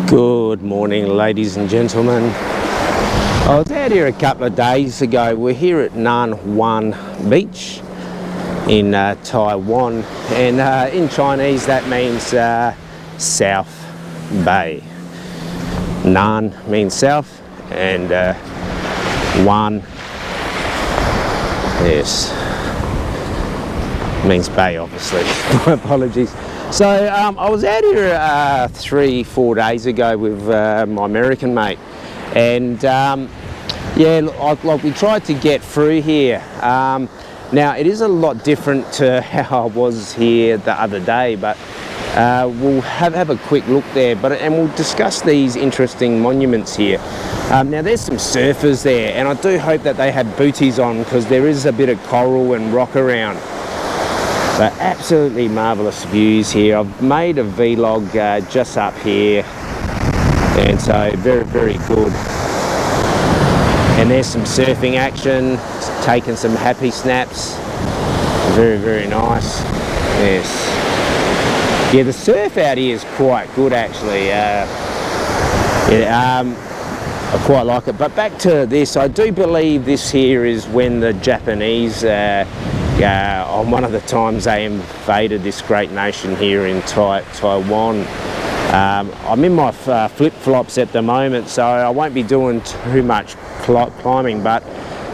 Good morning, ladies and gentlemen. I was out here a couple of days ago. We're here at NanWan beach in Taiwan, and in Chinese that means South Bay. Nan means south, and Wan, yes, means bay, obviously. My apologies. So I was out here 3-4 days ago with my American mate, and yeah, like we tried to get through here. Now it is a lot different to how I was here the other day, but we'll have a quick look there. And we'll discuss these interesting monuments here. Now there's some surfers there, and I do hope that they have booties on because there is a bit of coral and rock around. So absolutely marvellous views here. I've made a vlog just up here, and so very good. And there's some surfing action, taking some happy snaps. Very nice. Yes. Yeah, the surf out here is quite good actually. I quite like it. But back to this, I do believe this here is when the Japanese on one of the times they invaded this great nation here in Taiwan. I'm in my flip-flops at the moment, so I won't be doing too much climbing, but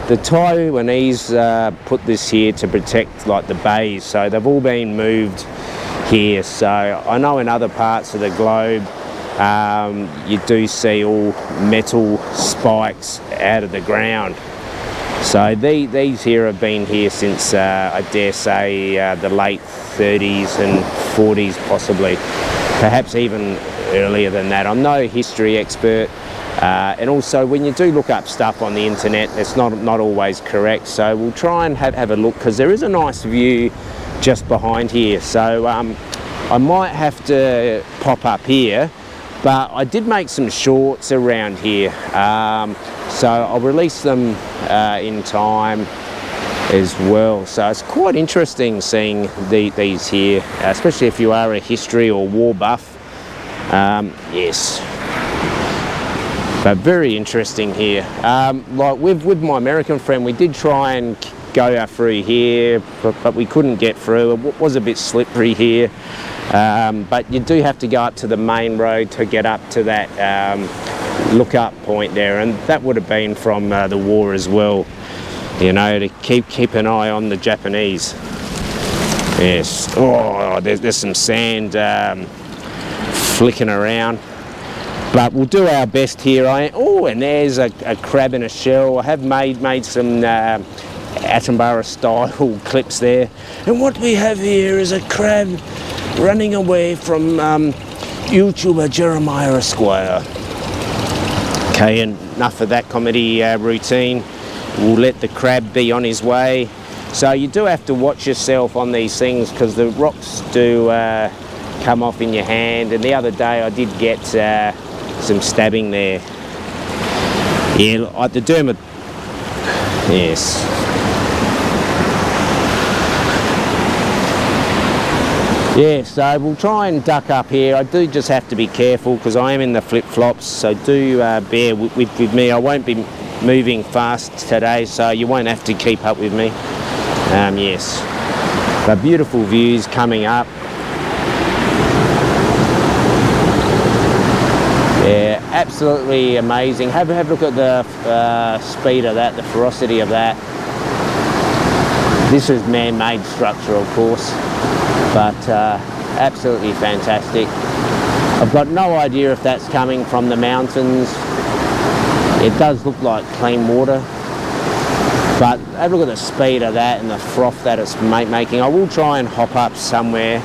the Taiwanese put this here to protect like the bays, so they've all been moved here. So I know in other parts of the globe you do see all metal spikes out of the ground. So these here have been here since, I dare say, the late 30s and 40s possibly, perhaps even earlier than that. I'm no history expert, and also when you do look up stuff on the internet, it's not always correct. So we'll try and have a look, because there is a nice view just behind here. So I might have to pop up here, but I did make some shorts around here. So I'll release them in time as well. So it's quite interesting seeing these here, especially if you are a history or war buff. Yes, but very interesting here. Like with my American friend, we did try and go through here, but we couldn't get through. It was a bit slippery here, but you do have to go up to the main road to get up to that look up point there, and that would have been from the war as well, you know, to keep an eye on the Japanese. Yes. Oh, there's some sand flicking around, but we'll do our best here. Oh, and there's a crab in a shell. I have made some Attenborough style clips there, and what we have here is a crab running away from YouTuber Jeremiah Esquire. Okay, enough of that comedy routine. We'll let the crab be on his way. So you do have to watch yourself on these things, because the rocks do come off in your hand. And the other day I did get some stabbing there. Yeah, like the derma. Yes. Yeah, so we'll try and duck up here. I do just have to be careful because I am in the flip-flops, so do bear with me. I won't be moving fast today, so you won't have to keep up with me. Yes, but beautiful views coming up. Yeah, absolutely amazing. Have a look at the speed of that, the ferocity of that. This is man-made structure, of course, but absolutely fantastic. I've got no idea if that's coming from the mountains. It does look like clean water, but have a look at the speed of that and the froth that it's making. I will try and hop up somewhere,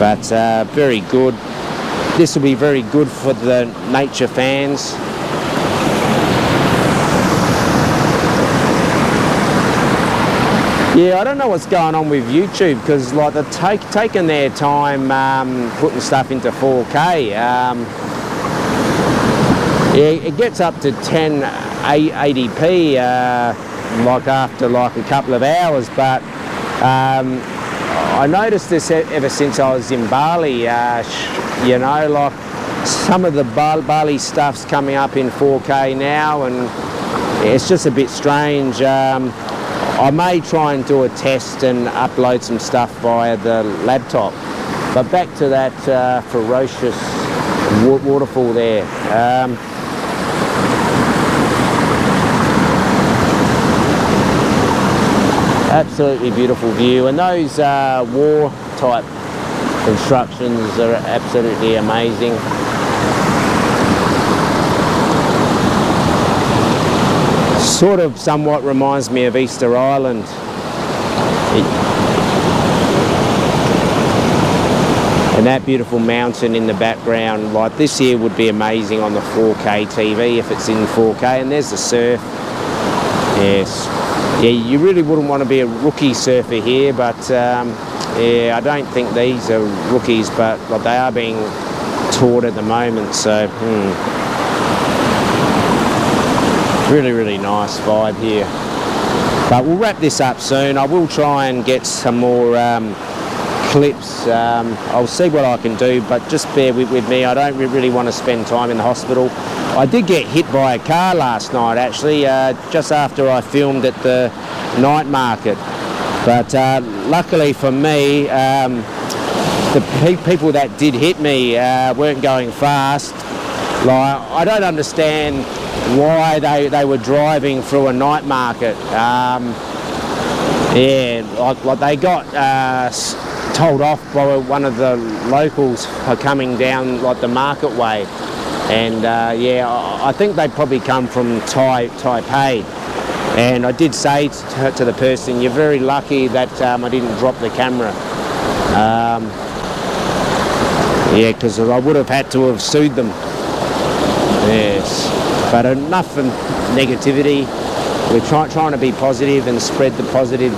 but very good. This will be very good for the nature fans. Yeah, I don't know what's going on with YouTube, because like they're taking their time putting stuff into 4K. Yeah, it gets up to 1080p like after like a couple of hours, but I noticed this ever since I was in Bali. You know, like some of the Bali stuff's coming up in 4K now, and it's just a bit strange. I may try and do a test and upload some stuff via the laptop. But back to that ferocious waterfall there. Absolutely beautiful view, and those war type constructions are absolutely amazing. Sort of somewhat reminds me of Easter Island. And that beautiful mountain in the background, like this here would be amazing on the 4K TV if it's in 4K. And there's the surf. Yes. Yeah, you really wouldn't want to be a rookie surfer here, but yeah, I don't think these are rookies, but like, they are being taught at the moment, so really nice vibe here. But we'll wrap this up soon. I will try and get some more clips. I'll see what I can do, but just bear with me. I don't really want to spend time in the hospital. I did get hit by a car last night, actually, just after I filmed at the night market. But luckily for me, the people that did hit me weren't going fast. Like, I don't understand why they were driving through a night market. Yeah, like they got told off by one of the locals for coming down like the market way. And yeah, I think they probably come from Taipei. And I did say to the person, you're very lucky that I didn't drop the camera. Yeah, because I would have had to have sued them. Yes, but enough of negativity. We're trying to be positive and spread the positive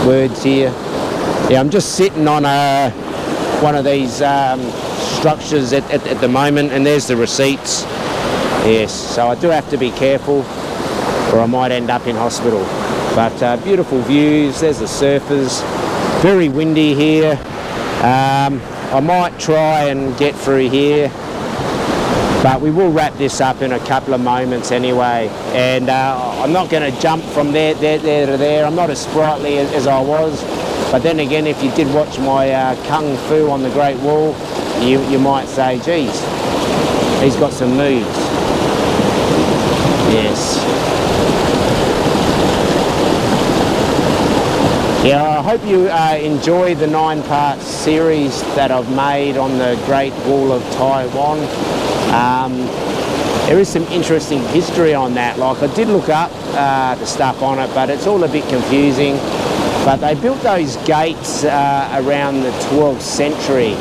words here. Yeah, I'm just sitting on one of these structures at the moment, and there's the receipts. Yes, so I do have to be careful or I might end up in hospital. But beautiful views, there's the surfers, very windy here. I might try and get through here, but we will wrap this up in a couple of moments anyway. And I'm not going to jump from there to there. I'm not as sprightly as I was. But then again, if you did watch my Kung Fu on the Great Wall, you might say, geez, he's got some moves. Yes. Yeah, I hope you enjoy the 9-part series that I've made on the Great Wall of Taiwan. There is some interesting history on that. Like, I did look up the stuff on it, but it's all a bit confusing. But they built those gates around the 12th century,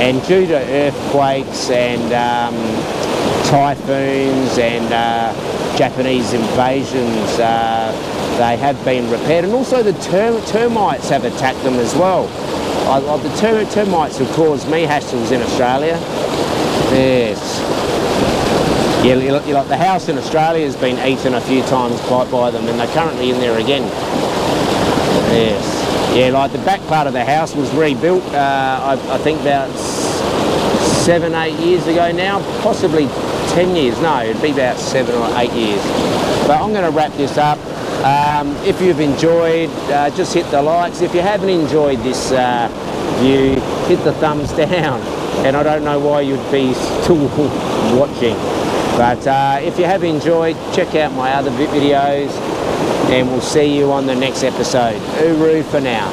and due to earthquakes and typhoons and Japanese invasions, they have been repaired, and also the termites have attacked them as well. The termites have caused me hassles in Australia. Yes. Yeah, like the house in Australia has been eaten a few times by them, and they're currently in there again. Yes. Yeah, like the back part of the house was rebuilt, I think about 7-8 years ago now, possibly 10 years. No, it'd be about 7 or 8 years. But I'm going to wrap this up. If you've enjoyed, just hit the likes. If you haven't enjoyed this view, hit the thumbs down. And I don't know why you'd be still watching. But if you have enjoyed, check out my other videos, and we'll see you on the next episode. Uru for now.